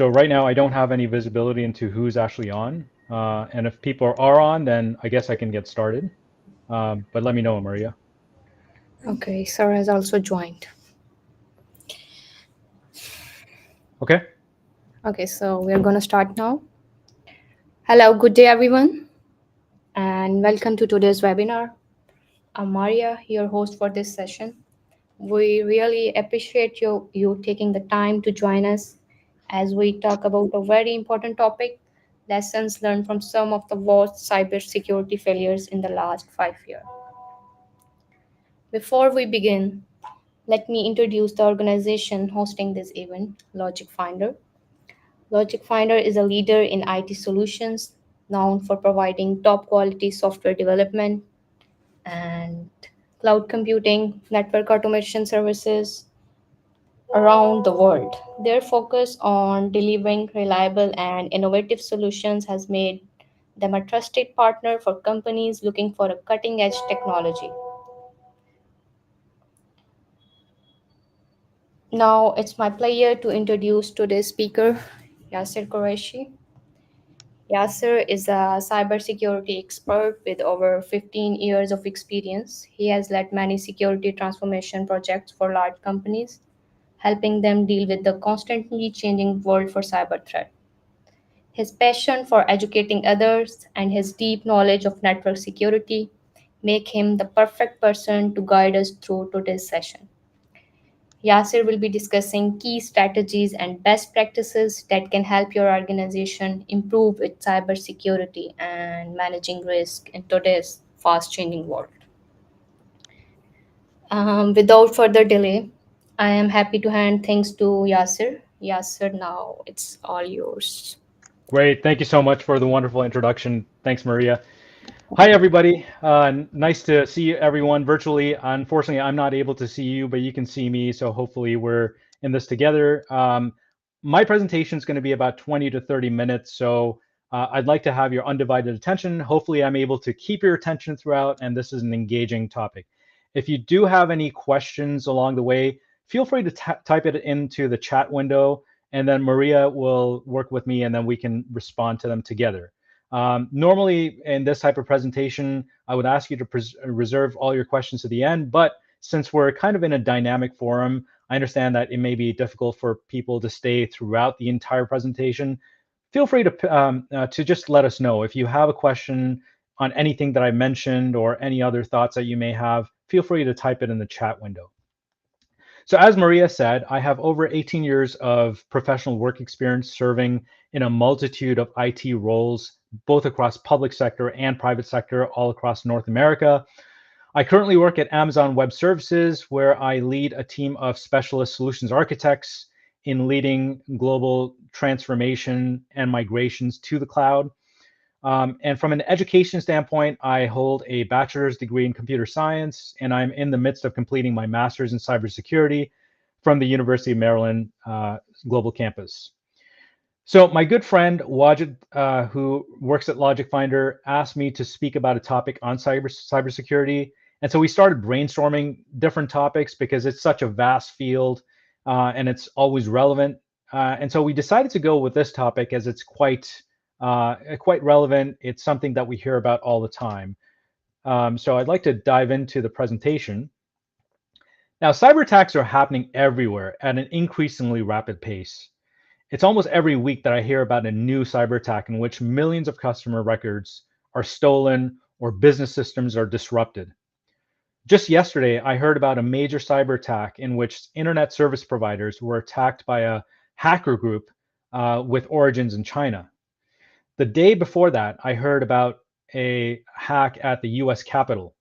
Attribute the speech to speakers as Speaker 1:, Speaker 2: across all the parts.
Speaker 1: So right now I don't have any visibility into who's actually on. And if people are on, then I guess I can get started. But let me know, Maria.
Speaker 2: Okay, Sarah has also joined.
Speaker 1: Okay.
Speaker 2: Okay, so we are going to start now. Hello, good day, everyone, and welcome to today's webinar. I'm Maria, your host for this session. We really appreciate you taking the time to join us as we talk about a very important topic, lessons learned from some of the worst cybersecurity failures in the last 5 years. Before we begin, let me introduce the organization hosting this event, Logic Finder. Logic Finder is a leader in IT solutions known for providing top quality software development and cloud computing, network automation services around the world. Their focus on delivering reliable and innovative solutions has made them a trusted partner for companies looking for a cutting edge technology. Now it's my pleasure to introduce today's speaker, Yasser Quraishi. Yasser is a cybersecurity expert with over 15 years of experience. He has led many security transformation projects for large companies, helping them deal with the constantly changing world for cyber threat. His passion for educating others and his deep knowledge of network security make him the perfect person to guide us through today's session. Yasser will be discussing key strategies and best practices that can help your organization improve its cybersecurity and managing risk in today's fast changing world. Without further delay, I am happy to hand things to Yasser. Yasser, now it's all yours.
Speaker 1: Great. Thank you so much for the wonderful introduction. Thanks, Maria. Hi, everybody. Nice to see everyone virtually. Unfortunately, I'm not able to see you, but you can see me. So hopefully we're in this together. My presentation is going to be about 20 to 30 minutes. So I'd like to have your undivided attention. Hopefully I'm able to keep your attention throughout, and this is an engaging topic. If you do have any questions along the way, feel free to type it into the chat window, and then Maria will work with me, and then we can respond to them together. Normally in this type of presentation, I would ask you to reserve all your questions to the end, but since we're kind of in a dynamic forum, I understand that it may be difficult for people to stay throughout the entire presentation. Feel free to just let us know. If you have a question on anything that I mentioned or any other thoughts that you may have, feel free to type it in the chat window. So as Maria said, I have over 18 years of professional work experience serving in a multitude of IT roles, both across public sector and private sector, all across North America. I currently work at Amazon Web Services, where I lead a team of specialist solutions architects in leading global transformation and migrations to the cloud. And from an education standpoint, I hold a bachelor's degree in computer science, and I'm in the midst of completing my master's in cybersecurity from the University of Maryland Global Campus. So my good friend Wajid, who works at Logic Finder, asked me to speak about a topic on cybersecurity. And so we started brainstorming different topics because it's such a vast field and it's always relevant. And so we decided to go with this topic as it's quite relevant. It's something that we hear about all the time. So I'd like to dive into the presentation. Now, cyber attacks are happening everywhere at an increasingly rapid pace. It's almost every week that I hear about a new cyber attack in which millions of customer records are stolen or business systems are disrupted. Just yesterday, I heard about a major cyber attack in which internet service providers were attacked by a hacker group with origins in China. The day before that, I heard about a hack at the US Capitol.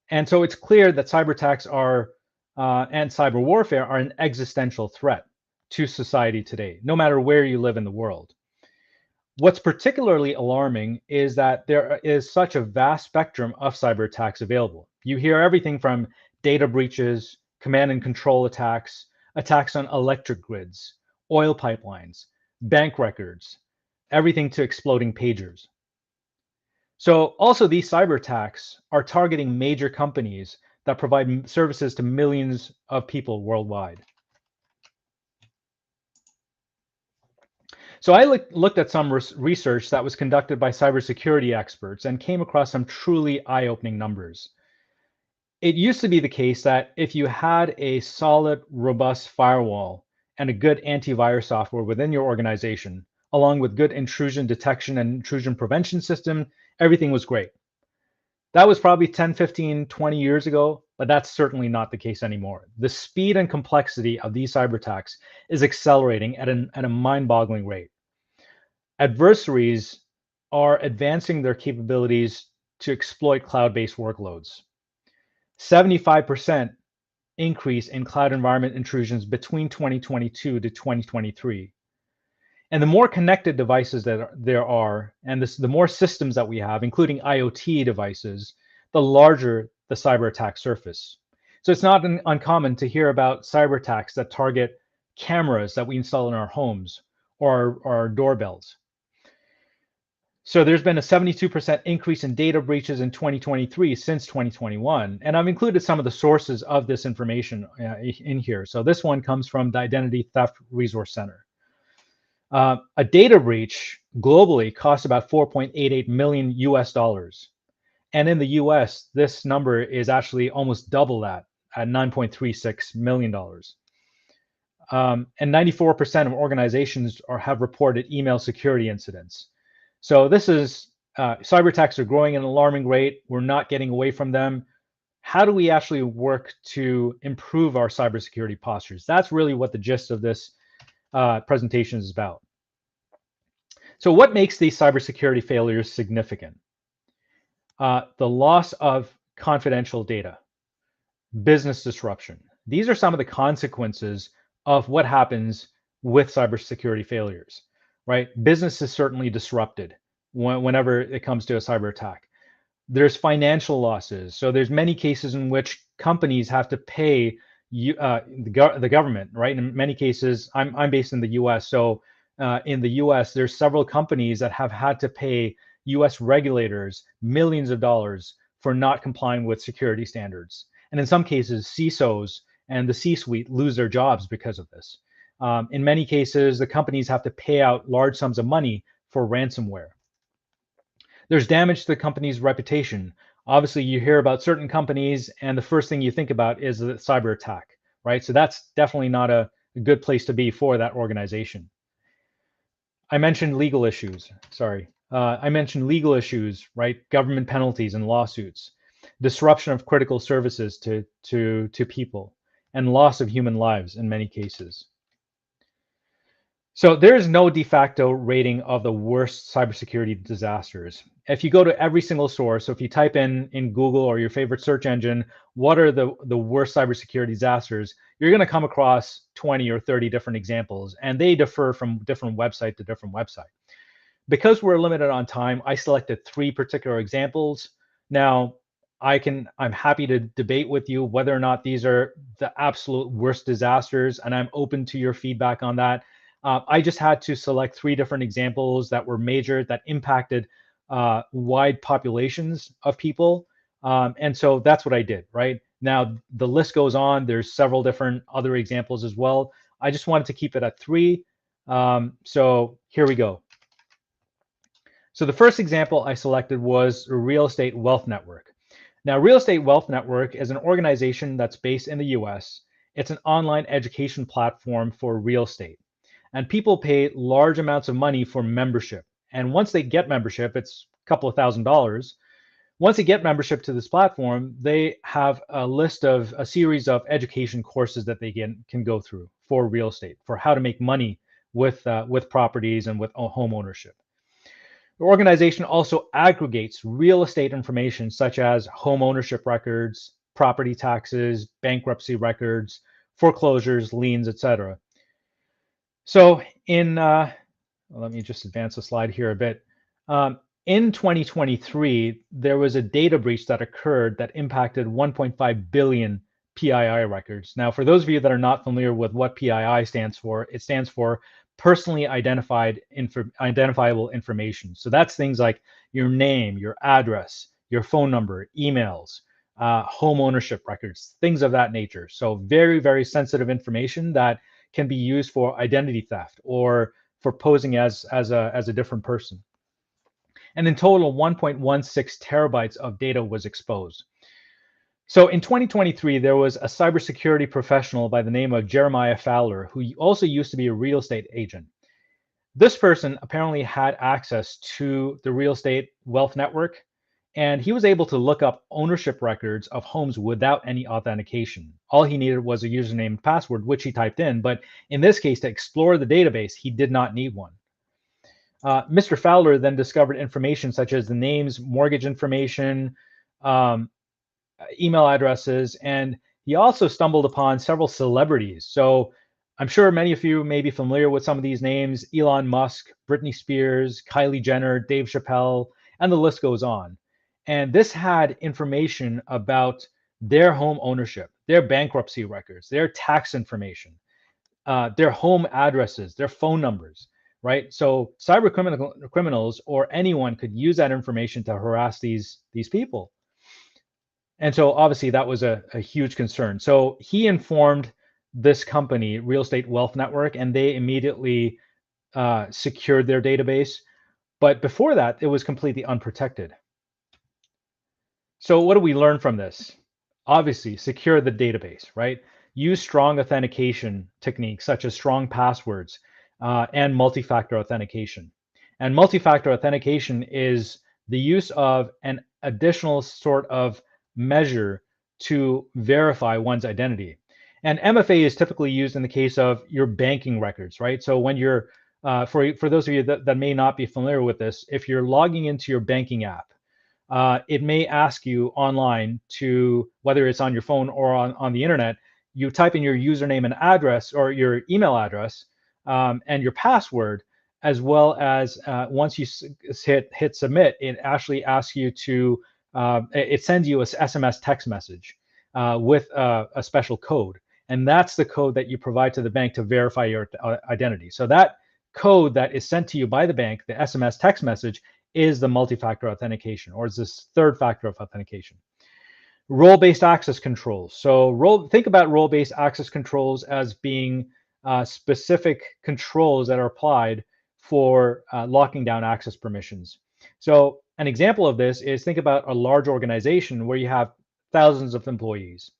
Speaker 1: And so it's clear that cyber attacks and cyber warfare are an existential threat to society today, no matter where you live in the world. What's particularly alarming is that there is such a vast spectrum of cyber attacks available. You hear everything from data breaches, command and control attacks, attacks on electric grids, oil pipelines, bank records, everything to exploding pagers. So also these cyber attacks are targeting major companies that provide services to millions of people worldwide. So I looked at some research that was conducted by cybersecurity experts and came across some truly eye-opening numbers. It used to be the case that if you had a solid, robust firewall and a good antivirus software within your organization, along with good intrusion detection and intrusion prevention system, everything was great. That was probably 10, 15, 20 years ago, but that's certainly not the case anymore. The speed and complexity of these cyber attacks is accelerating at a mind-boggling rate. Adversaries are advancing their capabilities to exploit cloud-based workloads. 75% increase in cloud environment intrusions between 2022 to 2023. And the more connected devices that there are, and the more systems that we have, including IoT devices, the larger the cyber attack surface. So it's not uncommon to hear about cyber attacks that target cameras that we install in our homes or our doorbells. So there's been a 72% increase in data breaches in 2023 since 2021. And I've included some of the sources of this information in here. So this one comes from the Identity Theft Resource Center. A data breach globally costs about 4.88 million US dollars. And in the US, this number is actually almost double that at $9.36 million. And 94% of organizations have reported email security incidents. So this is, cyber attacks are growing at an alarming rate. We're not getting away from them. How do we actually work to improve our cybersecurity postures? That's really what the gist of this presentation is about. So what makes these cybersecurity failures significant? The loss of confidential data, business disruption. These are some of the consequences of what happens with cybersecurity failures, right? Business is certainly disrupted whenever it comes to a cyber attack. There's financial losses. So there's many cases in which companies have to pay the government, right? In many cases, I'm based in the US. So in the US, there's several companies that have had to pay US regulators millions of dollars for not complying with security standards. And in some cases, CISOs and the C-suite lose their jobs because of this. In many cases, the companies have to pay out large sums of money for ransomware. There's damage to the company's reputation. Obviously, you hear about certain companies, and the first thing you think about is the cyber attack, right? So that's definitely not a good place to be for that organization. I mentioned legal issues. I mentioned legal issues, right? Government penalties and lawsuits, disruption of critical services to people, and loss of human lives in many cases. So there is no de facto rating of the worst cybersecurity disasters. If you go to every single source, so if you type in Google or your favorite search engine, what are the worst cybersecurity disasters, you're going to come across 20 or 30 different examples, and they differ from different website to different website. Because we're limited on time, I selected 3 particular examples. Now, I'm happy to debate with you whether or not these are the absolute worst disasters, and I'm open to your feedback on that. I just had to select 3 different examples that were major, that impacted wide populations of people. And so that's what I did, right? Now, the list goes on. There's several different other examples as well. I just wanted to keep it at 3. So here we go. So the first example I selected was Real Estate Wealth Network. Now, Real Estate Wealth Network is an organization that's based in the US. It's an online education platform for real estate. And people pay large amounts of money for membership. And once they get membership, it's a couple of $1,000s. Once they get membership to this platform, they have a series of education courses that they can go through for real estate, for how to make money with properties and with home ownership. The organization also aggregates real estate information such as home ownership records, property taxes, bankruptcy records, foreclosures, liens, etc. So let me just advance the slide here a bit. In 2023, there was a data breach that occurred that impacted 1.5 billion PII records. Now, for those of you that are not familiar with what PII stands for, it stands for personally identifiable information. So that's things like your name, your address, your phone number, emails, home ownership records, things of that nature. So very, very sensitive information that can be used for identity theft or for posing as a different person. And in total, 1.16 terabytes of data was exposed. So in 2023, there was a cybersecurity professional by the name of Jeremiah Fowler, who also used to be a real estate agent. This person apparently had access to the real estate wealth network, and he was able to look up ownership records of homes without any authentication. All he needed was a username and password, which he typed in. But in this case, to explore the database, he did not need one. Mr. Fowler then discovered information such as the names, mortgage information, email addresses, and he also stumbled upon several celebrities. So I'm sure many of you may be familiar with some of these names: Elon Musk, Britney Spears, Kylie Jenner, Dave Chappelle, and the list goes on. And this had information about their home ownership, their bankruptcy records, their tax information, their home addresses, their phone numbers, right? So cyber criminals or anyone could use that information to harass these people. And so obviously that was a huge concern. So he informed this company, Real Estate Wealth Network, and they immediately secured their database. But before that, it was completely unprotected. So what do we learn from this? Obviously, secure the database, right? Use strong authentication techniques such as strong passwords and multi-factor authentication. And multi-factor authentication is the use of an additional sort of measure to verify one's identity. And MFA is typically used in the case of your banking records, right? So when you're, for those of you that may not be familiar with this, if you're logging into your banking app, it may ask you online to, whether it's on your phone or on the internet, you type in your username and address or your email address and your password, as well as once you hit submit, it actually asks you to, it sends you a SMS text message with a special code. And that's the code that you provide to the bank to verify your identity. So that code that is sent to you by the bank, the SMS text message, is the multi-factor authentication, or is this third factor of authentication. Role-based access controls. So think about role-based access controls as being specific controls that are applied for locking down access permissions. So an example of this is, think about a large organization where you have thousands of employees.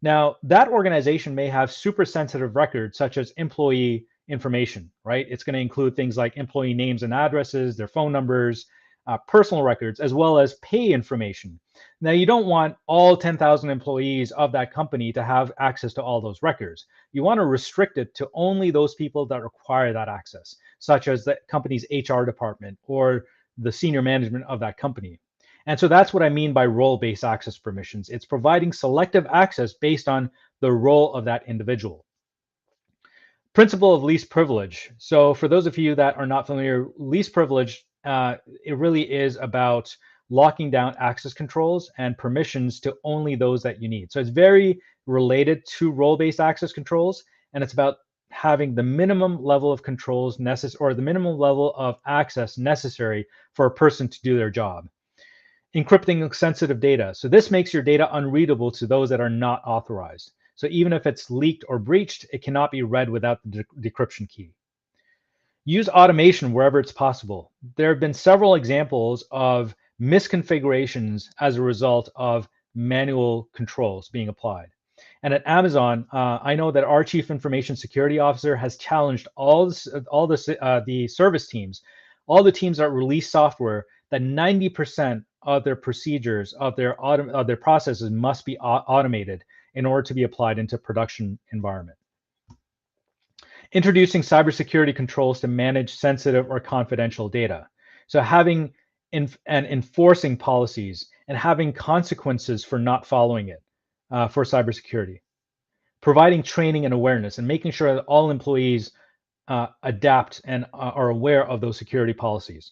Speaker 1: Now, that organization may have super sensitive records such as employee information, right? It's going to include things like employee names and addresses, their phone numbers, personal records, as well as pay information. Now, you don't want all 10,000 employees of that company to have access to all those records. You want to restrict it to only those people that require that access, such as the company's HR department or the senior management of that company. And so that's what I mean by role-based access permissions. It's providing selective access based on the role of that individual. Principle of least privilege. So for those of you that are not familiar, least privilege, it really is about locking down access controls and permissions to only those that you need. So it's very related to role-based access controls, and it's about having the minimum level of controls necessary, or the minimum level of access necessary for a person to do their job. Encrypting sensitive data. So this makes your data unreadable to those that are not authorized. So even if it's leaked or breached, it cannot be read without the decryption key. Use automation wherever it's possible. There have been several examples of misconfigurations as a result of manual controls being applied. And at Amazon, I know that our Chief Information Security Officer has challenged all the service teams, all the teams that release software, that 90% of their procedures, of their processes must be automated in order to be applied into production environment. Introducing cybersecurity controls to manage sensitive or confidential data. So having and enforcing policies and having consequences for not following it for cybersecurity. Providing training and awareness and making sure that all employees adapt and are aware of those security policies.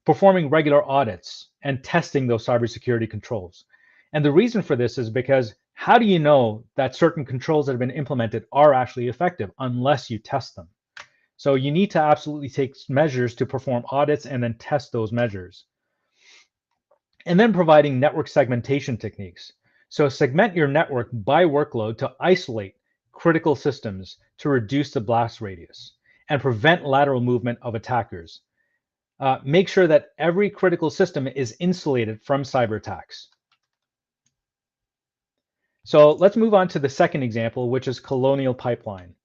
Speaker 1: Performing regular audits and testing those cybersecurity controls. And the reason for this is because how do you know that certain controls that have been implemented are actually effective unless you test them? So you need to absolutely take measures to perform audits and then test those measures. And then providing network segmentation techniques. So segment your network by workload to isolate critical systems to reduce the blast radius. and prevent lateral movement of attackers. Make sure that every critical system is insulated from cyber attacks. So let's move on to the second example, which is Colonial Pipeline.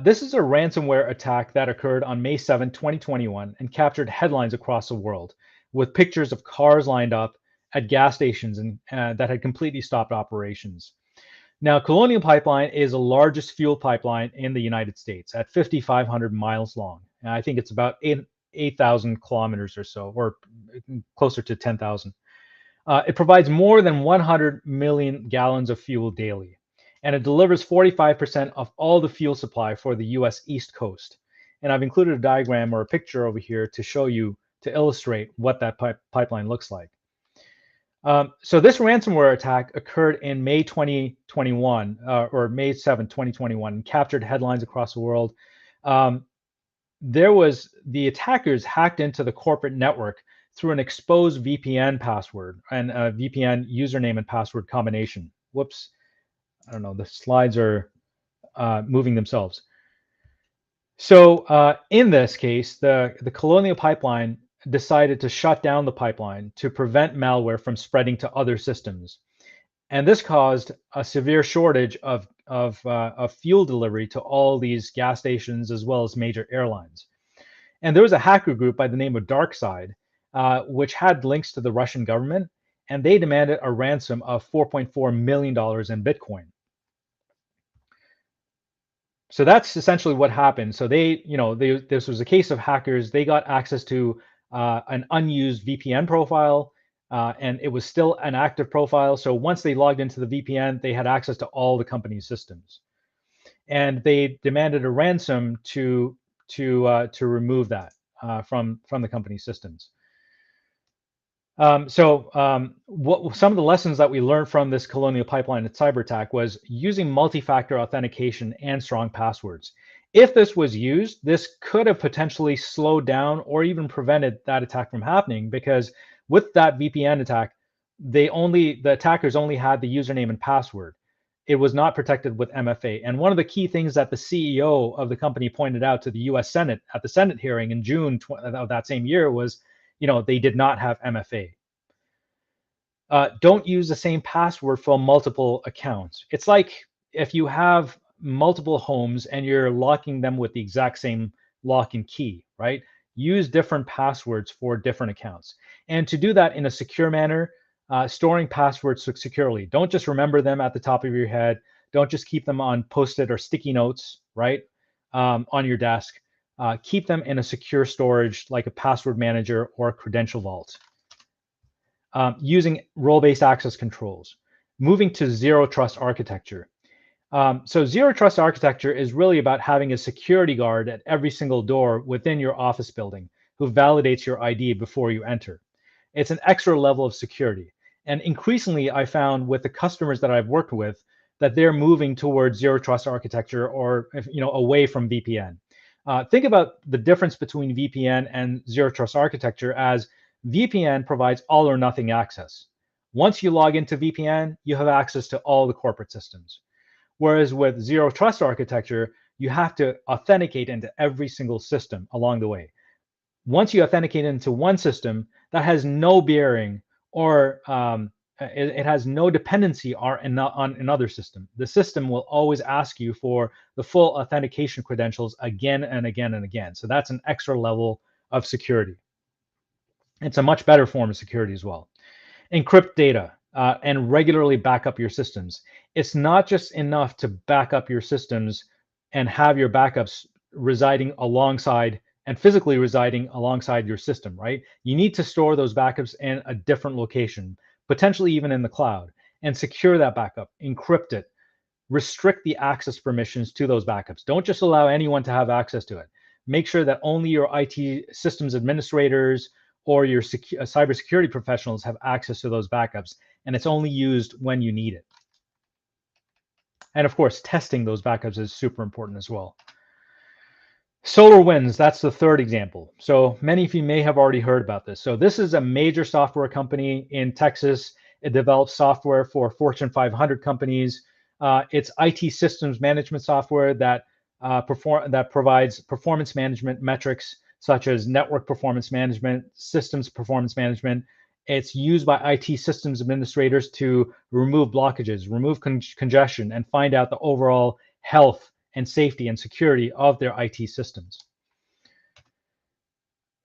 Speaker 1: This is a ransomware attack that occurred on May 7, 2021, and captured headlines across the world with pictures of cars lined up at gas stations and that had completely stopped operations. Now, Colonial Pipeline is the largest fuel pipeline in the United States at 5,500 miles long. And I think it's about 8,000 kilometers or so, or closer to 10,000. It provides more than 100 million gallons of fuel daily, and it delivers 45% of all the fuel supply for the US East Coast. And I've included a diagram or a picture over here to show you, to illustrate what that pipeline looks like. So this ransomware attack occurred in May 2021, or May 7, 2021, and captured headlines across the world. The attackers hacked into the corporate network through an exposed VPN password and a VPN username and password combination. Whoops, I don't know, the slides are moving themselves. So in this case, the Colonial Pipeline decided to shut down the pipeline to prevent malware from spreading to other systems. And this caused a severe shortage of fuel delivery to all these gas stations as well as major airlines. And there was a hacker group by the name of DarkSide, which had links to the Russian government, and they demanded a ransom of $4.4 million in Bitcoin. So that's essentially what happened. So this was a case of hackers. They got access to an unused VPN profile, and it was still an active profile. So once they logged into the VPN, they had access to all the company's systems, and they demanded a ransom to remove that from the company's systems. What some of the lessons that we learned from this Colonial Pipeline cyber attack was using multi-factor authentication and strong passwords. If this was used, this could have potentially slowed down or even prevented that attack from happening, because with that VPN attack, the attackers only had the username and password. It was not protected with MFA. And one of the key things that the CEO of the company pointed out to the US Senate at the Senate hearing in June of that same year was, they did not have MFA. Don't use the same password for multiple accounts. It's like if you have multiple homes and you're locking them with the exact same lock and key, right? Use different passwords for different accounts. And to do that in a secure manner, storing passwords securely. Don't just remember them at the top of your head. Don't just keep them on Post-it or sticky notes, right, on your desk. Keep them in a secure storage like a password manager or a credential vault. Using role-based access controls. Moving to zero trust architecture. So zero trust architecture is really about having a security guard at every single door within your office building who validates your ID before you enter. It's an extra level of security. And increasingly, I found with the customers that I've worked with that they're moving towards zero trust architecture, or away from VPN. Think about the difference between VPN and zero trust architecture as VPN provides all or nothing access. Once you log into VPN, you have access to all the corporate systems. Whereas with zero trust architecture, you have to authenticate into every single system along the way. Once you authenticate into one system, that has no bearing or it has no dependency on another system. The system will always ask you for the full authentication credentials again and again and again. So that's an extra level of security. It's a much better form of security as well. Encrypt data and regularly back up your systems. It's not just enough to back up your systems and have your backups residing alongside and physically residing alongside your system, right? You need to store those backups in a different location, potentially even in the cloud, and secure that backup, encrypt it, restrict the access permissions to those backups. Don't just allow anyone to have access to it. Make sure that only your IT systems administrators or your cybersecurity professionals have access to those backups, and it's only used when you need it. And of course, testing those backups is super important as well. SolarWinds, that's the third example. So many of you may have already heard about this. So this is a major software company in Texas. It develops software for Fortune 500 companies. It's IT systems management software that that provides performance management metrics such as network performance management, systems performance management. It's used by IT systems administrators to remove blockages, remove congestion, and find out the overall health and safety and security of their IT systems.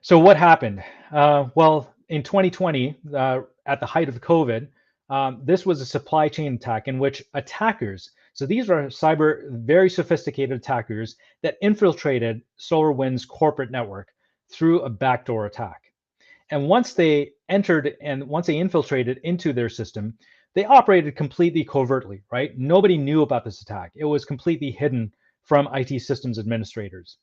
Speaker 1: So what happened? Well, in 2020, at the height of COVID, this was a supply chain attack in which attackers, so these are very sophisticated attackers that infiltrated SolarWinds' corporate network through a backdoor attack. And once they infiltrated into their system, they operated completely covertly, right? Nobody knew about this attack. It was completely hidden from IT systems administrators.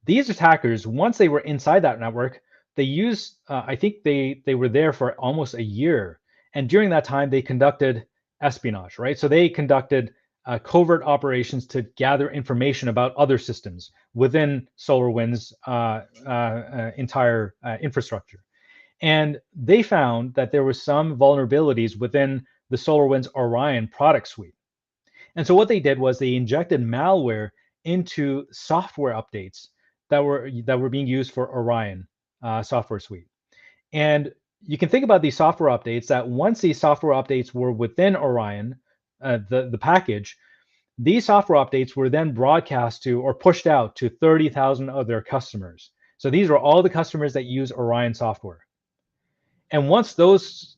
Speaker 1: These attackers, once they were inside that network, they used, I think they were there for almost a year. And during that time, they conducted espionage, right? So they conducted covert operations to gather information about other systems within SolarWinds' entire infrastructure. And they found that there were some vulnerabilities within the SolarWinds Orion product suite. And so what they did was they injected malware into software updates that were being used for Orion software suite. And you can think about these software updates that once these software updates were within Orion, the package, these software updates were then broadcast to or pushed out to 30,000 of their customers. So these are all the customers that use Orion software. And once those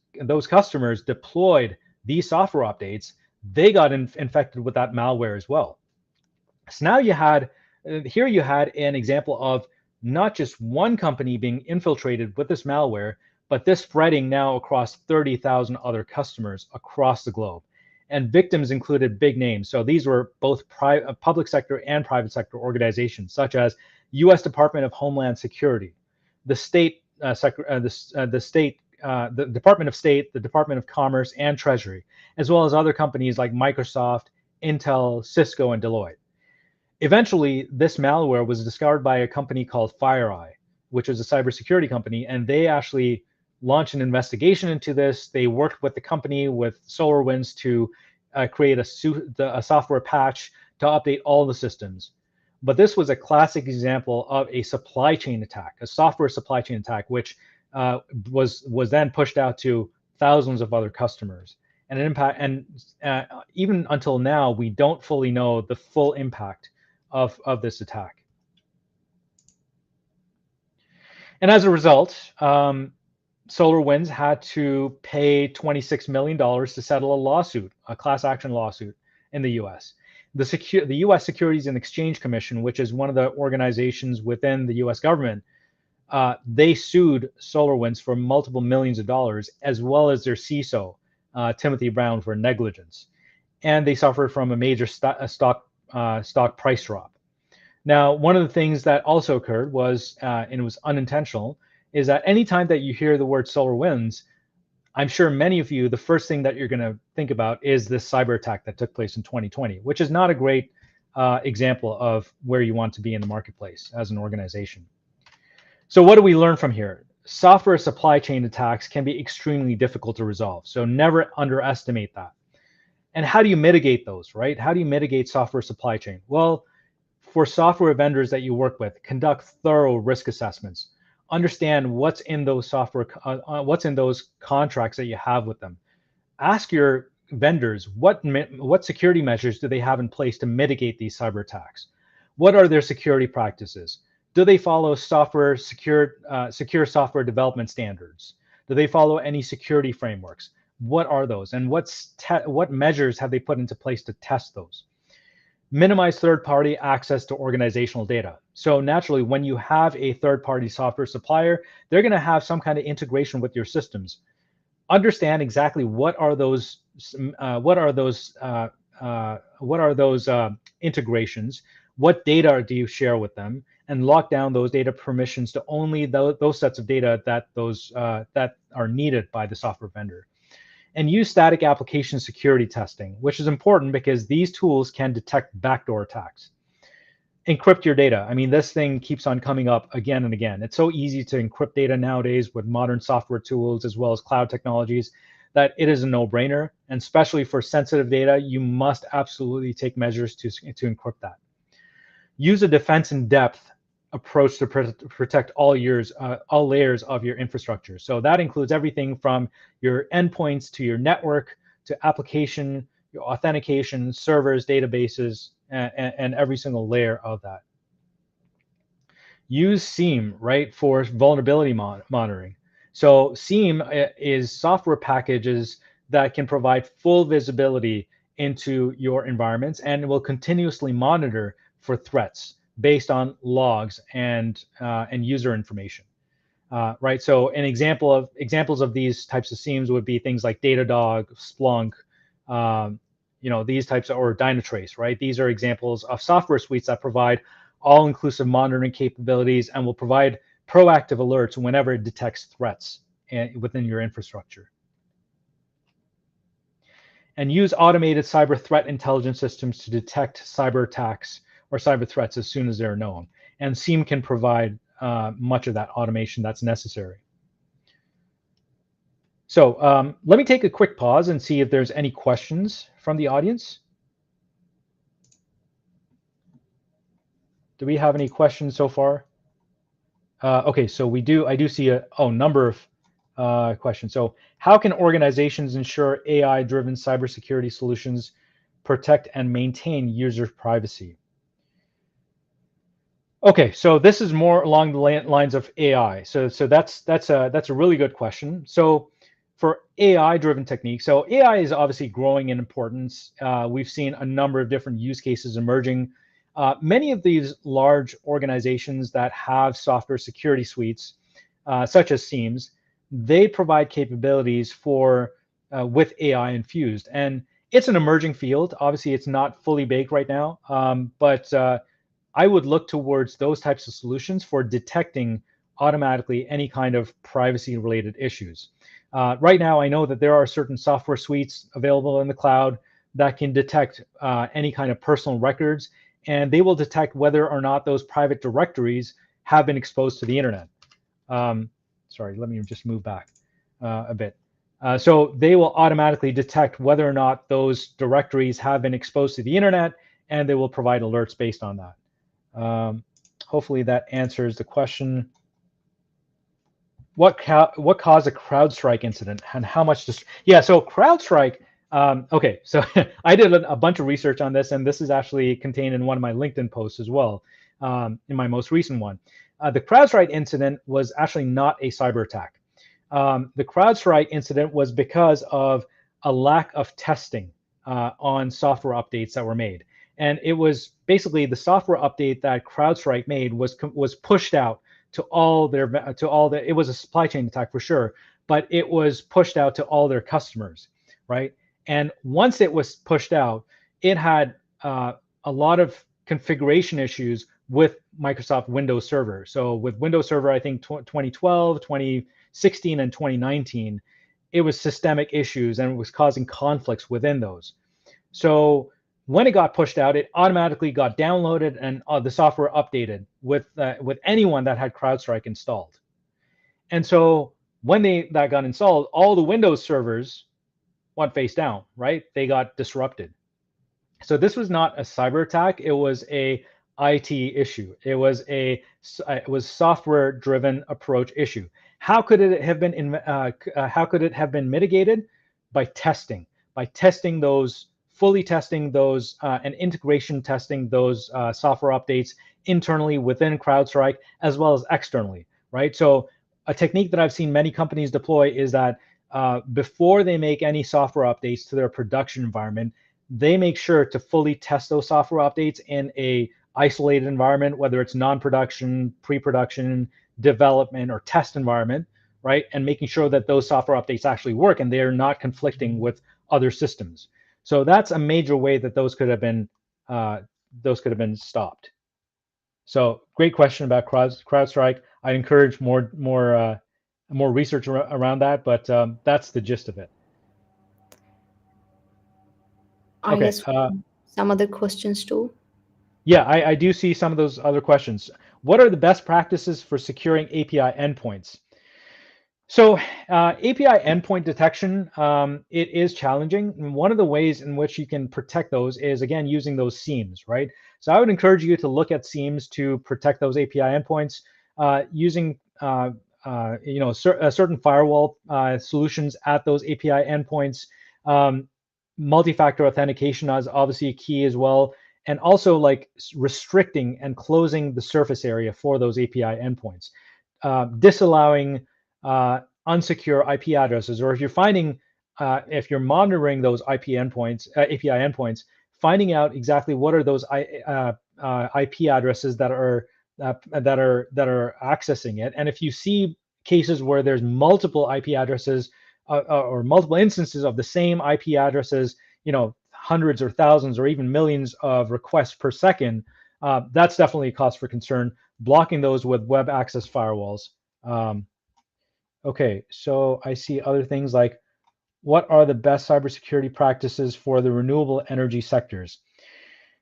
Speaker 1: customers deployed these software updates, they got infected with that malware as well. So now you had an example of not just one company being infiltrated with this malware, but this spreading now across 30,000 other customers across the globe. And victims included big names. So these were both public sector and private sector organizations, such as U.S. Department of Homeland Security, the Department of State, the Department of Commerce, and Treasury, as well as other companies like Microsoft, Intel, Cisco, and Deloitte. Eventually, this malware was discovered by a company called FireEye, which was a cybersecurity company, and they actually launched an investigation into this. They worked with the company, with SolarWinds, to create a software patch to update all the systems. But this was a classic example of a supply chain attack, a software supply chain attack, which was then pushed out to thousands of other customers. And even until now, we don't fully know the full impact of this attack. And as a result, SolarWinds had to pay $26 million to settle a lawsuit, a class action lawsuit in the US. The US Securities and Exchange Commission, which is one of the organizations within the US government, they sued SolarWinds for multiple millions of dollars, as well as their CISO, Timothy Brown, for negligence. And they suffered from a major stock price drop. Now, one of the things that also occurred was, and it was unintentional, is that anytime that you hear the word SolarWinds, I'm sure many of you, the first thing that you're going to think about is this cyber attack that took place in 2020, which is not a great example of where you want to be in the marketplace as an organization. So what do we learn from here? Software supply chain attacks can be extremely difficult to resolve, so never underestimate that. And how do you mitigate those, right? How do you mitigate software supply chain? Well, for software vendors that you work with, conduct thorough risk assessments. Understand what's in those what's in those contracts that you have with them. Ask your vendors what security measures do they have in place to mitigate these cyber attacks. What are their security practices? Do they follow secure software development standards? Do they follow any security frameworks? What are those, and what measures have they put into place to test those? Minimize third-party access to organizational data. So naturally, when you have a third-party software supplier, they're going to have some kind of integration with your systems. Understand exactly what are those integrations, what data do you share with them, and lock down those data permissions to only those sets of data that are needed by the software vendor. And use static application security testing, which is important because these tools can detect backdoor attacks. Encrypt your data. I mean, this thing keeps on coming up again and again. It's so easy to encrypt data nowadays with modern software tools as well as cloud technologies. that it is a no-brainer, and especially for sensitive data, you must absolutely take measures to encrypt that. Use a defense in depth approach to protect all layers of your infrastructure. So that includes everything from your endpoints to your network to application, your authentication, servers, databases, and every single layer of that. Use SIEM, right, for vulnerability monitoring. So SIEM is software packages that can provide full visibility into your environments and will continuously monitor for threats based on logs and user information. Right. So examples of these types of SIEMs would be things like Datadog, Splunk, these types of, or Dynatrace, right? These are examples of software suites that provide all-inclusive monitoring capabilities and will provide proactive alerts whenever it detects threats within your infrastructure. And use automated cyber threat intelligence systems to detect cyber attacks or cyber threats as soon as they're known. And SIEM can provide much of that automation that's necessary. So let me take a quick pause and see if there's any questions from the audience. Do we have any questions so far? Okay, so I do see a number of questions. So how can organizations ensure AI-driven cybersecurity solutions protect and maintain user privacy? Okay, so this is more along the lines of AI. So that's a really good question. So for AI-driven techniques, so AI is obviously growing in importance. We've seen a number of different use cases emerging. Many of these large organizations that have software security suites, such as SIEMs, they provide capabilities for with AI infused, and it's an emerging field. Obviously, it's not fully baked right now, but I would look towards those types of solutions for detecting automatically any kind of privacy-related issues. Right now, I know that there are certain software suites available in the cloud that can detect any kind of personal records, and they will detect whether or not those private directories have been exposed to the internet. Sorry, let me just move back a bit. So they will automatically detect whether or not those directories have been exposed to the internet, and they will provide alerts based on that. Hopefully that answers the question. What caused a CrowdStrike incident and how much? So CrowdStrike. Okay, so I did a bunch of research on this, and this is actually contained in one of my LinkedIn posts as well, in my most recent one. The CrowdStrike incident was actually not a cyber attack. The CrowdStrike incident was because of a lack of testing on software updates that were made. And it was basically the software update that CrowdStrike made was pushed out to it was a supply chain attack for sure, but it was pushed out to all their customers, right? And once it was pushed out, it had a lot of configuration issues with Microsoft Windows Server. So with Windows Server, I think 2012, 2016, and 2019, it was systemic issues and it was causing conflicts within those. So when it got pushed out, it automatically got downloaded and the software updated with anyone that had CrowdStrike installed. And so when that got installed, all the Windows servers went face down, right? They got disrupted. So this was not a cyber attack; it was a IT issue. It was software-driven approach issue. How could it have been mitigated? By testing those. Fully testing those and integration testing those software updates internally within CrowdStrike as well as externally, right? So a technique that I've seen many companies deploy is that before they make any software updates to their production environment, they make sure to fully test those software updates in a isolated environment, whether it's non-production, pre-production, development, or test environment, right? And making sure that those software updates actually work and they are not conflicting with other systems. So that's a major way that those could have been stopped. So great question about CrowdStrike. I encourage more research around that, but that's the gist of it.
Speaker 2: I guess some other questions too.
Speaker 1: Yeah, I do see some of those other questions. What are the best practices for securing API endpoints? So API endpoint detection, it is challenging. And one of the ways in which you can protect those is, again, using those seams, right? So I would encourage you to look at seams to protect those API endpoints using certain firewall solutions at those API endpoints. Um, Multi-factor authentication is obviously a key as well. And also like restricting and closing the surface area for those API endpoints, disallowing unsecure IP addresses, or if you're finding, if you're monitoring those IP endpoints, API endpoints, finding out exactly what are those IP addresses that are accessing it, and if you see cases where there's multiple IP addresses or multiple instances of the same IP addresses, hundreds or thousands or even millions of requests per second, that's definitely a cause for concern. Blocking those with web access firewalls. Um, Okay, so I see other things like what are the best cybersecurity practices for the renewable energy sectors?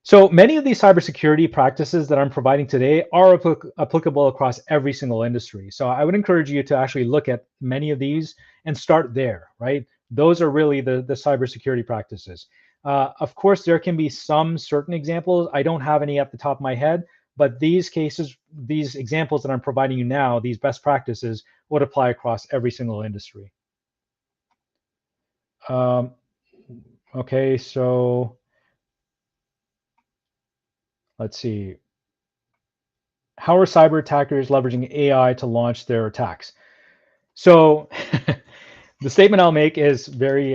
Speaker 1: So many of these cybersecurity practices that I'm providing today are applicable across every single industry. So I would encourage you to actually look at many of these and start there, right? Those are really the cybersecurity practices. Of course, there can be some certain examples. I don't have any at the top of my head, but these cases, these examples that I'm providing you now, these best practices would apply across every single industry. Um, okay, so let's see. How are cyber attackers leveraging AI to launch their attacks? So the statement I'll make is very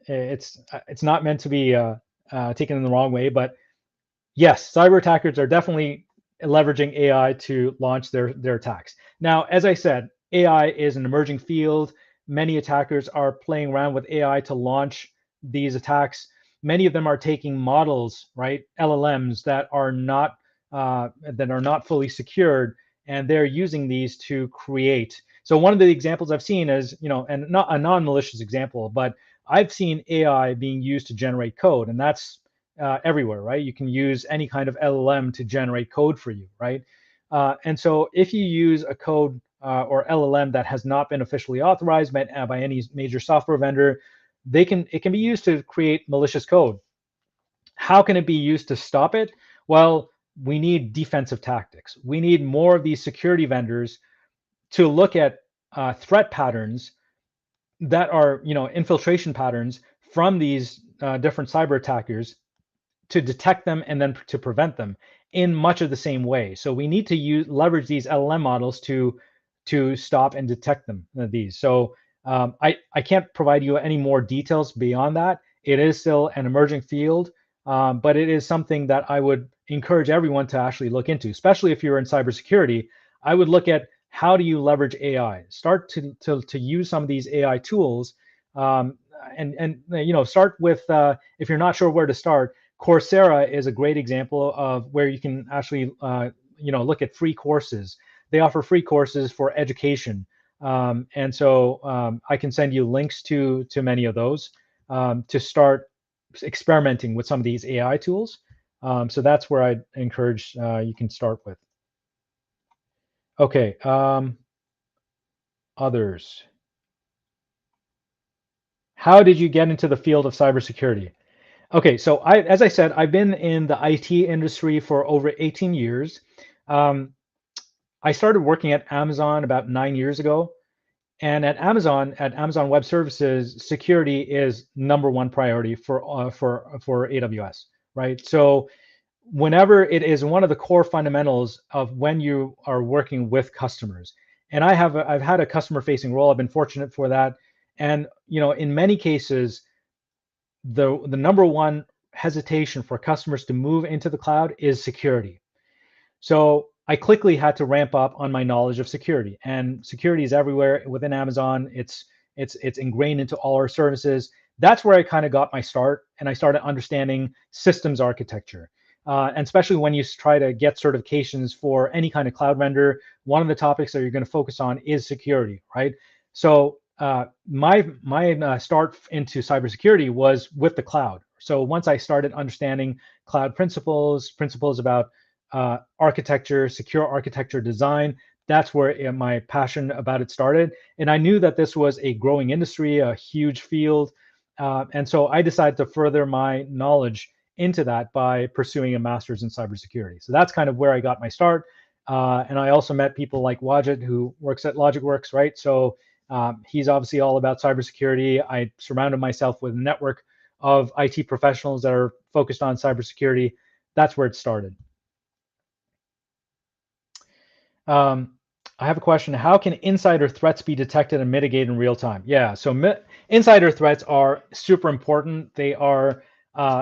Speaker 1: it's not meant to be taken in the wrong way, but yes, cyber attackers are definitely leveraging AI to launch their attacks. Now, as I said, AI is an emerging field. Many attackers are playing around with AI to launch these attacks. Many of them are taking models, right, LLMs that are not fully secured, and they're using these to create. So one of the examples I've seen is, and not a non-malicious example, but I've seen AI being used to generate code, and that's everywhere, right? You can use any kind of LLM to generate code for you, right? And so if you use a code or LLM that has not been officially authorized by any major software vendor, it can be used to create malicious code. How can it be used to stop it? Well, we need defensive tactics. We need more of these security vendors to look at threat patterns that are, infiltration patterns from these different cyber attackers, to detect them and then to prevent them in much of the same way. So we need to leverage these LLM models to stop and detect them. These. So I can't provide you any more details beyond that. It is still an emerging field, but it is something that I would encourage everyone to actually look into, especially if you're in cybersecurity. I would look at how do you leverage AI. Start to use some of these AI tools, and start with if you're not sure where to start. Coursera is a great example of where you can actually, look at free courses. They offer free courses for education, and so I can send you links to many of those to start experimenting with some of these AI tools. So that's where I'd encourage you can start with. Okay, others. How did you get into the field of cybersecurity? Okay, so as I said, I've been in the IT industry for over 18 years. Um, I started working at Amazon about 9 years ago, and at Amazon Web Services, security is number one priority for AWS, right? So whenever it is one of the core fundamentals of when you are working with customers, and I've had a customer facing role. I've been fortunate for that, and in many cases the number one hesitation for customers to move into the cloud is security. So I quickly had to ramp up on my knowledge of security, and security is everywhere within Amazon. It's ingrained into all our services. That's where I kind of got my start, and I started understanding systems architecture. And especially when you try to get certifications for any kind of cloud vendor, one of the topics that you're going to focus on is security, right? So my start into cybersecurity was with the cloud. So once I started understanding cloud principles about architecture, secure architecture design, that's where my passion about it started. And I knew that this was a growing industry, a huge field. And so I decided to further my knowledge into that by pursuing a master's in cybersecurity. So that's kind of where I got my start. And I also met people like Wajid, who works at LogicWorks, right? So he's obviously all about cybersecurity. I surrounded myself with a network of IT professionals that are focused on cybersecurity. That's where it started. I have a question. How can insider threats be detected and mitigated in real time? Yeah, so insider threats are super important. They are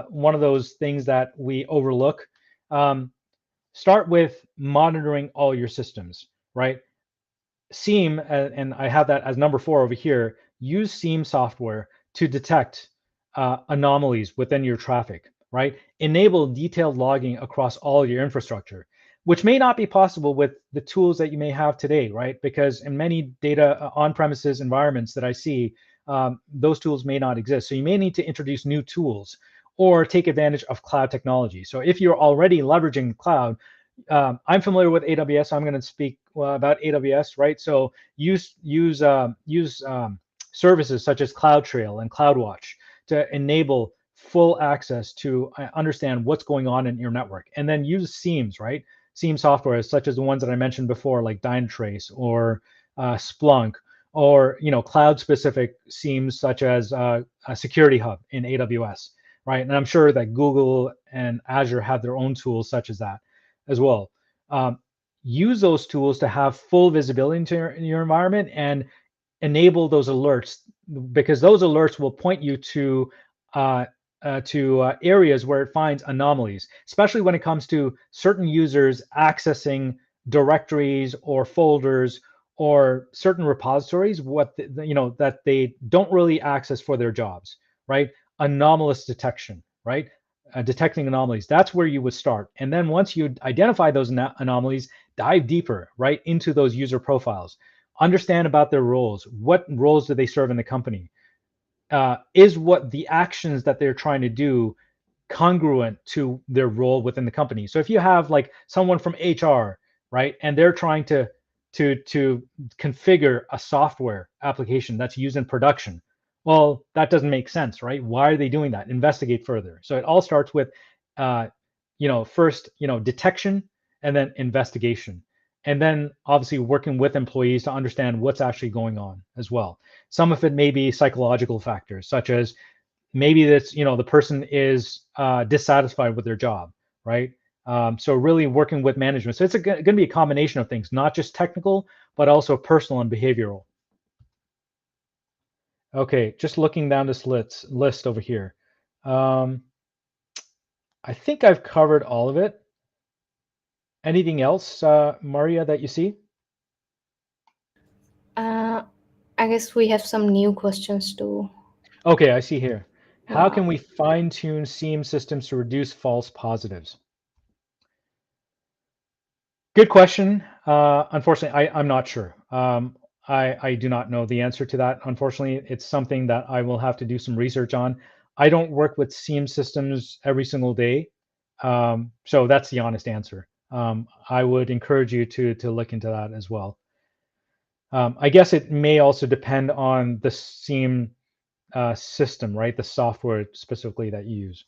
Speaker 1: one of those things that we overlook. Start with monitoring all your systems, right? SIEM, and I have that as number 4 over here, use SIEM software to detect anomalies within your traffic, right? Enable detailed logging across all your infrastructure, which may not be possible with the tools that you may have today, right? Because in many data on-premises environments that I see, those tools may not exist. So you may need to introduce new tools or take advantage of cloud technology. So if you're already leveraging cloud, I'm familiar with AWS, so I'm going to speak about AWS, right? So use services such as CloudTrail and CloudWatch to enable full access to understand what's going on in your network, and then use SIEMs, right? SIEM software such as the ones that I mentioned before, like Dynatrace or Splunk, or cloud-specific SIEMs such as a Security Hub in AWS, right? And I'm sure that Google and Azure have their own tools such as that as well. Use those tools to have full visibility into your environment and enable those alerts, because those alerts will point you to areas where it finds anomalies, especially when it comes to certain users accessing directories or folders or certain repositories, that they don't really access for their jobs, right? Anomalous detection, right? Detecting anomalies. That's where you would start. And then once you identify those anomalies, dive deeper, right, into those user profiles. Understand about their roles. What roles do they serve in the company? Is what the actions that they're trying to do congruent to their role within the company? So if you have like someone from HR, right, and they're trying to configure a software application that's used in production, well, that doesn't make sense, right? Why are they doing that? Investigate further. So it all starts with, first, detection, and then investigation, and then obviously working with employees to understand what's actually going on as well. Some of it may be psychological factors, such as maybe that's the person is dissatisfied with their job, right? So really working with management. So it's going to be a combination of things, not just technical, but also personal and behavioral. Okay, just looking down this list over here. I think I've covered all of it. Anything else, Maria, that you see?
Speaker 2: Uh, I guess we have some new questions too.
Speaker 1: Okay, I see here. How
Speaker 2: Yeah.
Speaker 1: can we fine-tune SIEM systems to reduce false positives? Good question. Unfortunately, I'm not sure. I do not know the answer to that. Unfortunately, it's something that I will have to do some research on. I don't work with SIEM systems every single day, so that's the honest answer. I would encourage you to look into that as well. I guess it may also depend on the SIEM system, right? The software specifically that you use.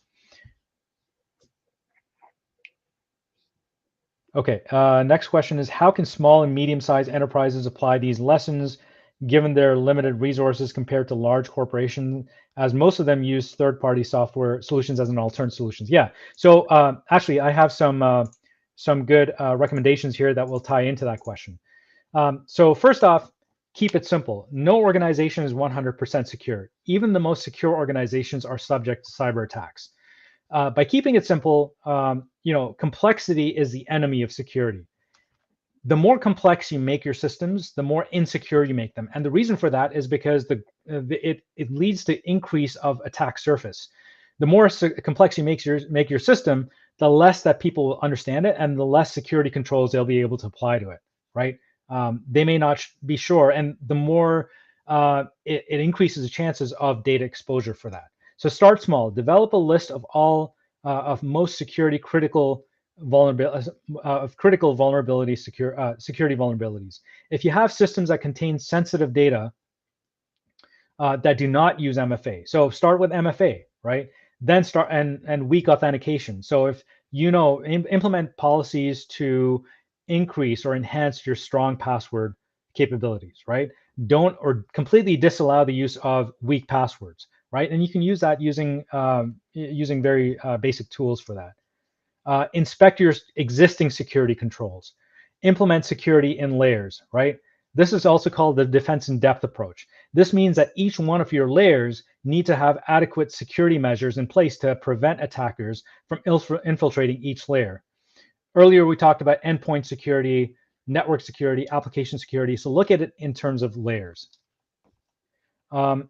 Speaker 1: Okay, next question is, how can small and medium-sized enterprises apply these lessons given their limited resources compared to large corporations, as most of them use third-party software solutions as an alternate solutions? Yeah, so actually I have some good recommendations here that will tie into that question. So first off, keep it simple. No organization is 100% secure. Even the most secure organizations are subject to cyber attacks. By keeping it simple, complexity is the enemy of security. The more complex you make your systems, the more insecure you make them. And the reason for that is because it leads to increase of attack surface. The more complex you make your system, the less that people will understand it, and the less security controls they'll be able to apply to it, right? They may not be sure, and the more it increases the chances of data exposure for that. So start small. Develop a list of all of most security critical critical security vulnerabilities. If you have systems that contain sensitive data that do not use MFA, so start with MFA, right? Then start and weak authentication. So if implement policies to increase or enhance your strong password capabilities, right? Don't or completely disallow the use of weak passwords, right? And you can use that using very basic tools for that. Inspect your existing security controls. Implement security in layers, right? This is also called the defense in depth approach. This means that each one of your layers need to have adequate security measures in place to prevent attackers from infiltrating each layer. Earlier, we talked about endpoint security, network security, application security. So look at it in terms of layers.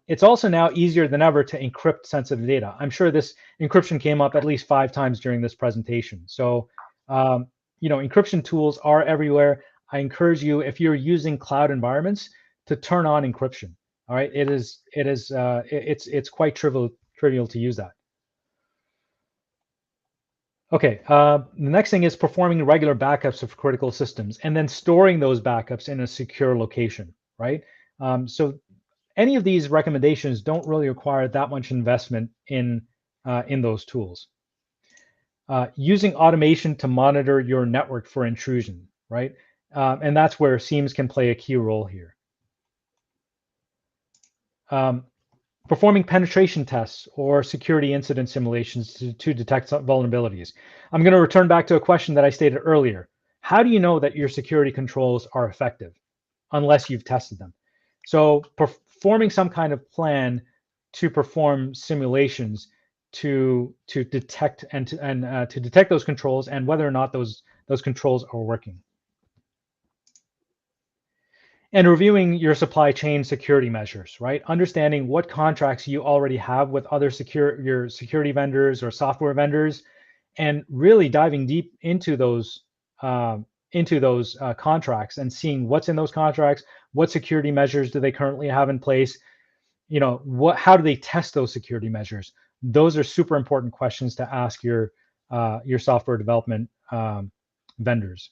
Speaker 1: It's also now easier than ever to encrypt sensitive data. I'm sure this encryption came up at least 5 times during this presentation. So, encryption tools are everywhere. I encourage you, if you're using cloud environments, to turn on encryption. All right, it's quite trivial to use that. Okay, the next thing is performing regular backups of critical systems and then storing those backups in a secure location, right? So any of these recommendations don't really require that much investment in those tools. Using automation to monitor your network for intrusion, right? And that's where SIEMs can play a key role here. Performing penetration tests or security incident simulations to detect vulnerabilities. I'm going to return back to a question that I stated earlier. How do you know that your security controls are effective unless you've tested them? So performing some kind of plan to perform simulations to detect to detect those controls and whether or not those controls are working. And reviewing your supply chain security measures, right? Understanding what contracts you already have with other your security vendors or software vendors, and really diving deep into those contracts and seeing what's in those contracts, what security measures do they currently have in place, how do they test those security measures? Those are super important questions to ask your software development vendors.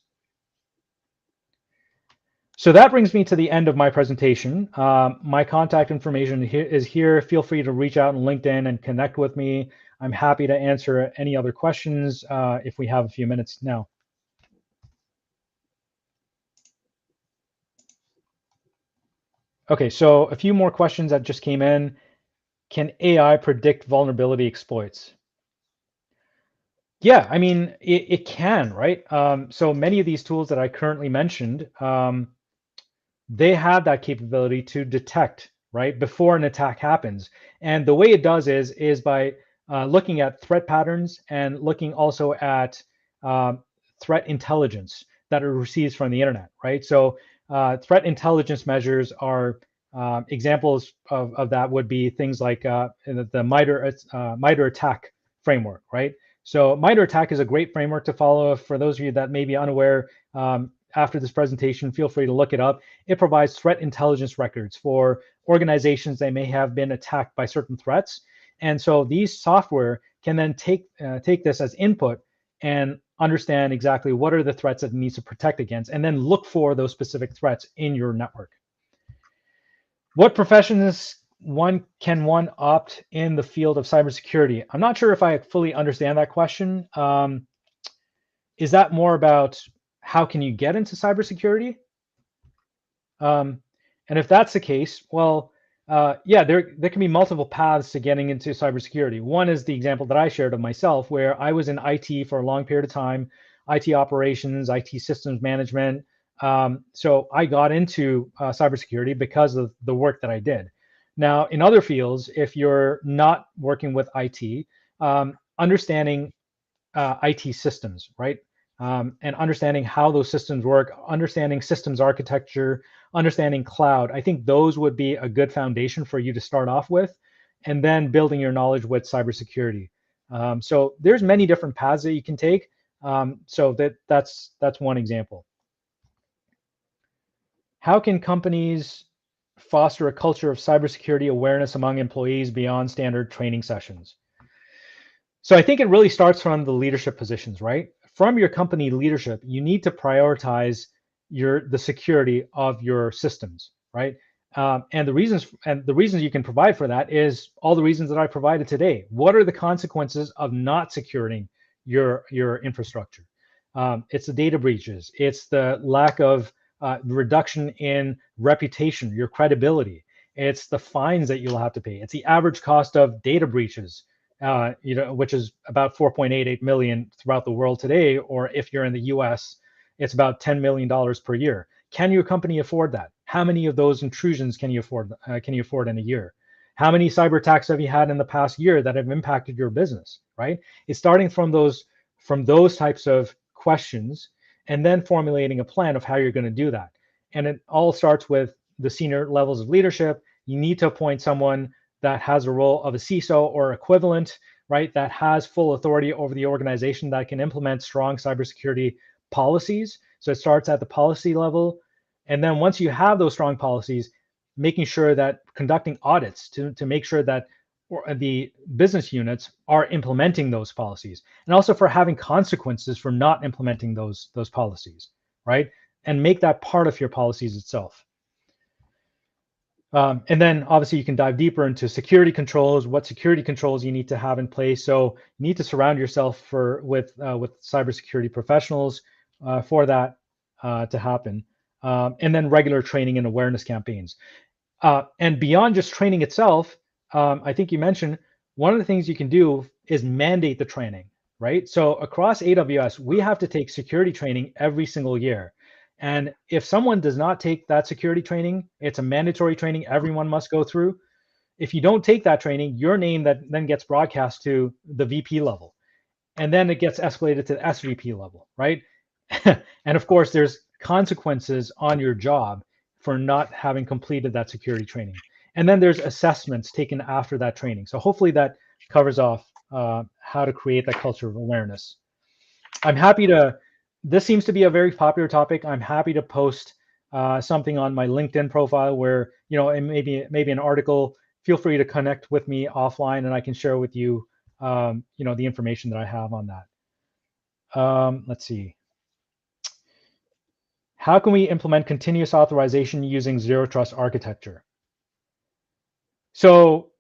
Speaker 1: So that brings me to the end of my presentation. My contact information is here. Feel free to reach out on LinkedIn and connect with me. I'm happy to answer any other questions if we have a few minutes now. Okay, so a few more questions that just came in. Can AI predict vulnerability exploits? Yeah, I mean, it can, right? So many of these tools that I currently mentioned, they have that capability to detect, right, before an attack happens. And the way it does is by looking at threat patterns and looking also at threat intelligence that it receives from the internet, right? So threat intelligence measures are examples of that would be things like the MITRE ATT&CK framework, right? So MITRE ATT&CK is a great framework to follow. For those of you that may be unaware, after this presentation, feel free to look it up. It provides threat intelligence records for organizations that may have been attacked by certain threats. And so these software can then take this as input and understand exactly what are the threats that it needs to protect against, and then look for those specific threats in your network. What professions can one opt in the field of cybersecurity? I'm not sure if I fully understand that question. Is that more about how can you get into cybersecurity? And if that's the case, well, yeah, there can be multiple paths to getting into cybersecurity. One is the example that I shared of myself, where I was in IT for a long period of time, IT operations, IT systems management. So I got into cybersecurity because of the work that I did. Now, in other fields, if you're not working with IT, understanding IT systems, right? And understanding how those systems work, understanding systems architecture, understanding cloud. I think those would be a good foundation for you to start off with, and then building your knowledge with cybersecurity. So there's many different paths that you can take. So that's one example. How can companies foster a culture of cybersecurity awareness among employees beyond standard training sessions? So I think it really starts from the leadership positions, right? from your company leadership, you need to prioritize the security of your systems, right? And the reasons you can provide for that is all the reasons that I provided today. What are the consequences of not securing your infrastructure? It's the data breaches. It's the lack of reduction in reputation, your credibility. It's the fines that you'll have to pay. It's the average cost of data breaches, which is about 4.88 million throughout the world today. Or if you're in the U.S., it's about $10 million per year. Can your company afford that? How many of those intrusions can you afford? In a year? How many cyber attacks have you had in the past year that have impacted your business? Right? It's starting from those types of questions, and then formulating a plan of how you're going to do that. And it all starts with the senior levels of leadership. You need to appoint someone that has a role of a CISO or equivalent, right? That has full authority over the organization, that can implement strong cybersecurity policies. So it starts at the policy level. And then once you have those strong policies, making sure that conducting audits to make sure that the business units are implementing those policies, and also for having consequences for not implementing those policies, right? And make that part of your policies itself. And then obviously you can dive deeper into security controls, what security controls you need to have in place. So you need to surround yourself with cybersecurity professionals for that to happen. And then regular training and awareness campaigns. And beyond just training itself, I think you mentioned one of the things you can do is mandate the training, right? So across AWS, we have to take security training every single year. And if someone does not take that security training, it's a mandatory training everyone must go through. If you don't take that training, your name that then gets broadcast to the VP level, and then it gets escalated to the SVP level, right? And of course, there's consequences on your job for not having completed that security training. And then there's assessments taken after that training. So hopefully that covers off how to create that culture of awareness. I'm happy to, this seems to be a very popular topic. I'm happy to post something on my LinkedIn profile where, and maybe an article. Feel free to connect with me offline and I can share with you, the information that I have on that. Let's see. How can we implement continuous authorization using zero trust architecture? So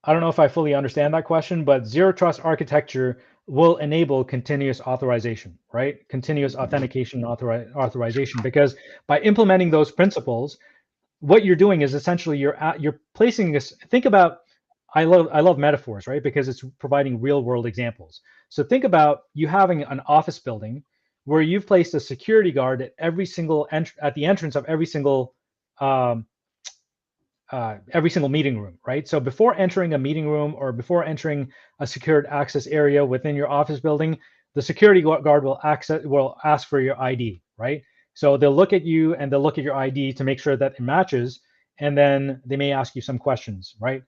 Speaker 1: I don't know if I fully understand that question, but zero trust architecture will enable continuous authorization, right? Continuous authentication authorization, because by implementing those principles, what you're doing is essentially you're placing this. Think about, I love metaphors, right? Because it's providing real world examples. So think about you having an office building where you've placed a security guard at at the entrance of um, every single meeting room, right? So before entering a meeting room or before entering a secured access area within your office building, the security guard will ask for your ID, right? So they'll look at you and they'll look at your ID to make sure that it matches, and then they may ask you some questions, right?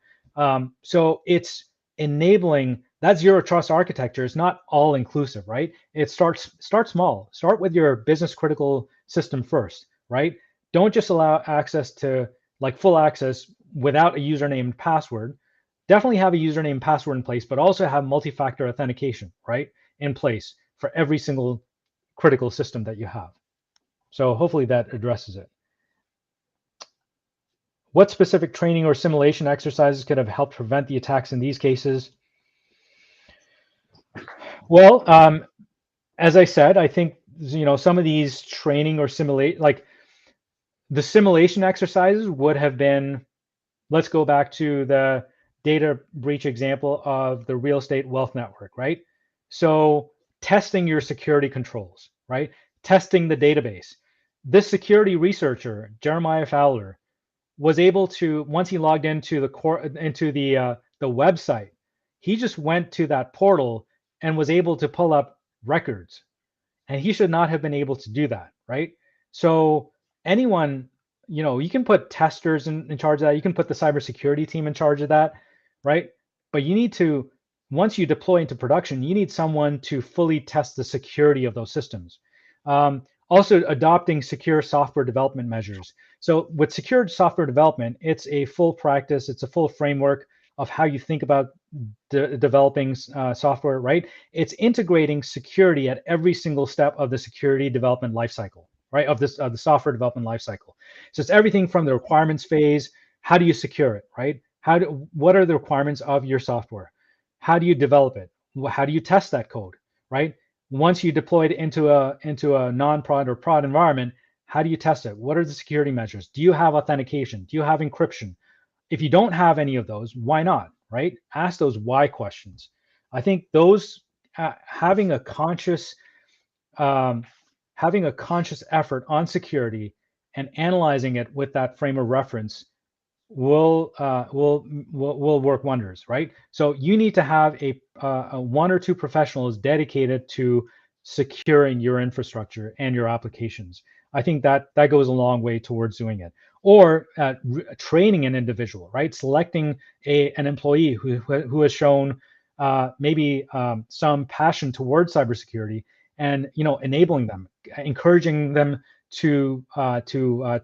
Speaker 1: So it's enabling that zero trust architecture is not all inclusive, right? It start small. Start with your business critical system first, right? Don't just allow access to like full access without a username and password. Definitely have a username and password in place, but also have multi-factor authentication, right, in place for every single critical system that you have. So hopefully that addresses it. What specific training or simulation exercises could have helped prevent the attacks in these cases? Well, as I said, I think some of these training or the simulation exercises would have been, let's go back to the data breach example of the real estate wealth network, right? So testing your security controls, right? Testing the database. This security researcher, Jeremiah Fowler, was able to, once he logged into the website, he just went to that portal and was able to pull up records, and he should not have been able to do that, right? So anyone, you can put testers in charge of that. You can put the cybersecurity team in charge of that, right? But you need to, once you deploy into production, you need someone to fully test the security of those systems. Also adopting secure software development measures. So with secure software development, it's a full practice, it's a full framework of how you think about developing software, right? It's integrating security at every single step of the security development lifecycle, right? Of this the software development lifecycle. So it's everything from the requirements phase. How do you secure it, right? What are the requirements of your software? How do you develop it? How do you test that code, right? Once you deploy it into a non-prod or prod environment, how do you test it? What are the security measures? Do you have authentication? Do you have encryption? If you don't have any of those, why not, right? Ask those why questions. I think those having a conscious um, effort on security and analyzing it with that frame of reference will work wonders, right? So you need to have a one or two professionals dedicated to securing your infrastructure and your applications. I think that goes a long way towards doing it. Or training an individual, right? Selecting an employee who has shown maybe some passion towards cybersecurity, and enabling them, encouraging them to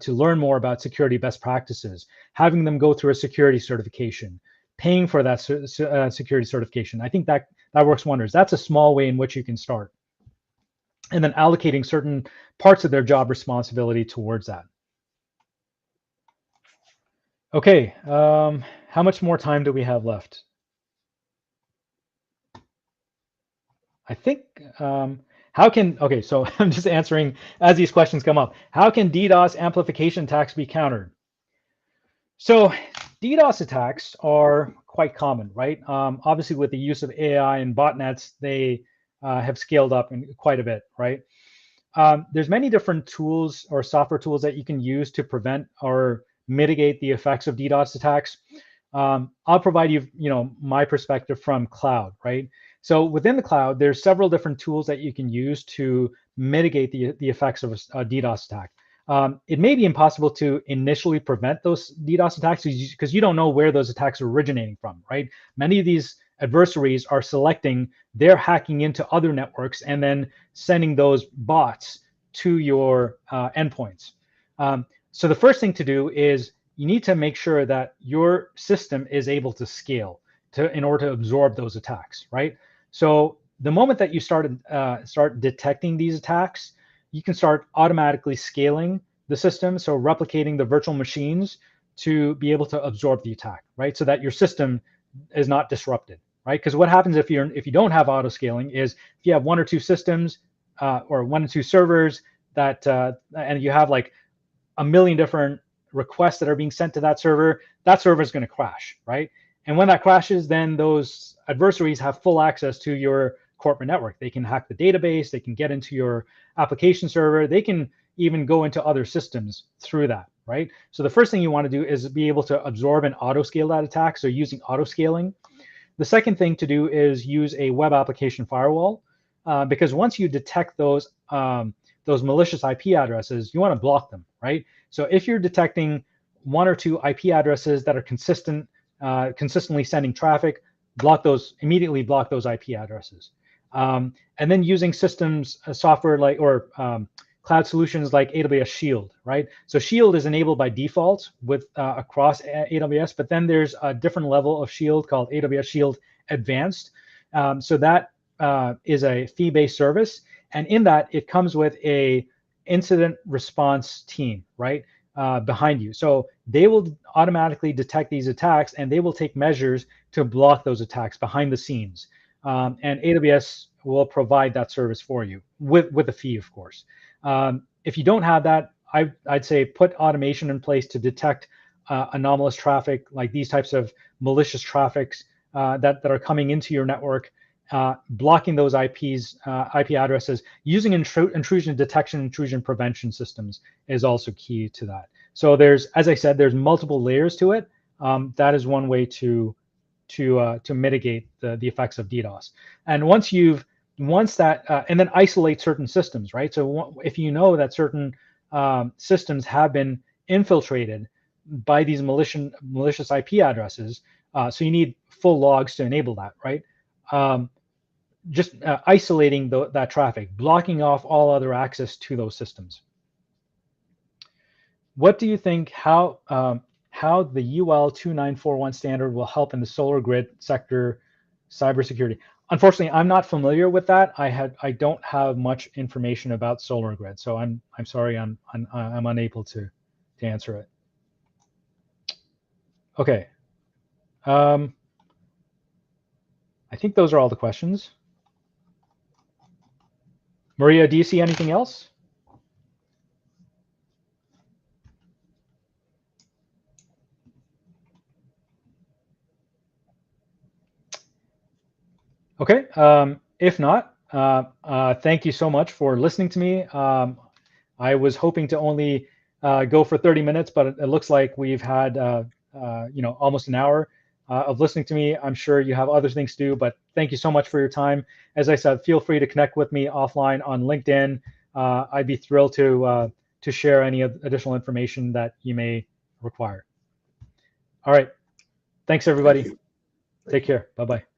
Speaker 1: learn more about security best practices, having them go through a security certification, paying for that security certification. I think that works wonders. That's a small way in which you can start, and then allocating certain parts of their job responsibility towards that. Okay, how much more time do we have left? I think okay, so I'm just answering as these questions come up. How can DDoS amplification attacks be countered? So DDoS attacks are quite common, right? Obviously, with the use of AI and botnets, they have scaled up quite a bit, right? There's many different tools or software tools that you can use to prevent or mitigate the effects of DDoS attacks. I'll provide you, my perspective from cloud, right? So within the cloud, there's several different tools that you can use to mitigate the effects of a DDoS attack. It may be impossible to initially prevent those DDoS attacks because you don't know where those attacks are originating from, right? Many of these adversaries are selecting, they're hacking into other networks and then sending those bots to your endpoints. So the first thing to do is you need to make sure that your system is able to scale in order to absorb those attacks, right? So the moment that you start detecting these attacks, you can start automatically scaling the system, so replicating the virtual machines to be able to absorb the attack, right? So that your system is not disrupted, right? Because what happens if you don't have auto scaling is if you have one or two systems or one or two servers that and you have like a million different requests that are being sent to that server is going to crash, right? And when that crashes, then those adversaries have full access to your corporate network. They can hack the database, they can get into your application server, they can even go into other systems through that, right? So the first thing you want to do is be able to absorb and auto scale that attack, so using auto scaling. The second thing to do is use a web application firewall, because once you detect those malicious IP addresses, you want to block them, right? So if you're detecting one or two IP addresses that are consistently sending traffic, immediately block those IP addresses. And then using systems software or cloud solutions like AWS Shield, right? So Shield is enabled by default with across AWS, but then there's a different level of Shield called AWS Shield Advanced. So that is a fee-based service, and in that it comes with a incident response team, right, behind you. So they will automatically detect these attacks, and they will take measures to block those attacks behind the scenes. And AWS will provide that service for you with a fee, of course. If you don't have that, I'd say put automation in place to detect anomalous traffic, like these types of malicious traffics that are coming into your network. Blocking those IP addresses, using intrusion detection, intrusion prevention systems is also key to that. So as I said, there's multiple layers to it. That is one way to mitigate the effects of DDoS. And and then isolate certain systems, right? So if you know that certain systems have been infiltrated by these malicious IP addresses, so you need full logs to enable that, right? Just isolating that traffic, blocking off all other access to those systems. What do you think? How how the UL 2941 standard will help in the solar grid sector cybersecurity. Unfortunately, I'm not familiar with that. I don't have much information about solar grid, so I'm sorry, I'm unable to answer it. Okay. I think those are all the questions. Maria, do you see anything else? Okay. If not, thank you so much for listening to me. I was hoping to only go for 30 minutes, but it looks like we've had almost an hour of listening to me. I'm sure you have other things to do, but thank you so much for your time. As I said, feel free to connect with me offline on LinkedIn. I'd be thrilled to share any additional information that you may require. All right. Thanks, everybody. Take care. Bye-bye.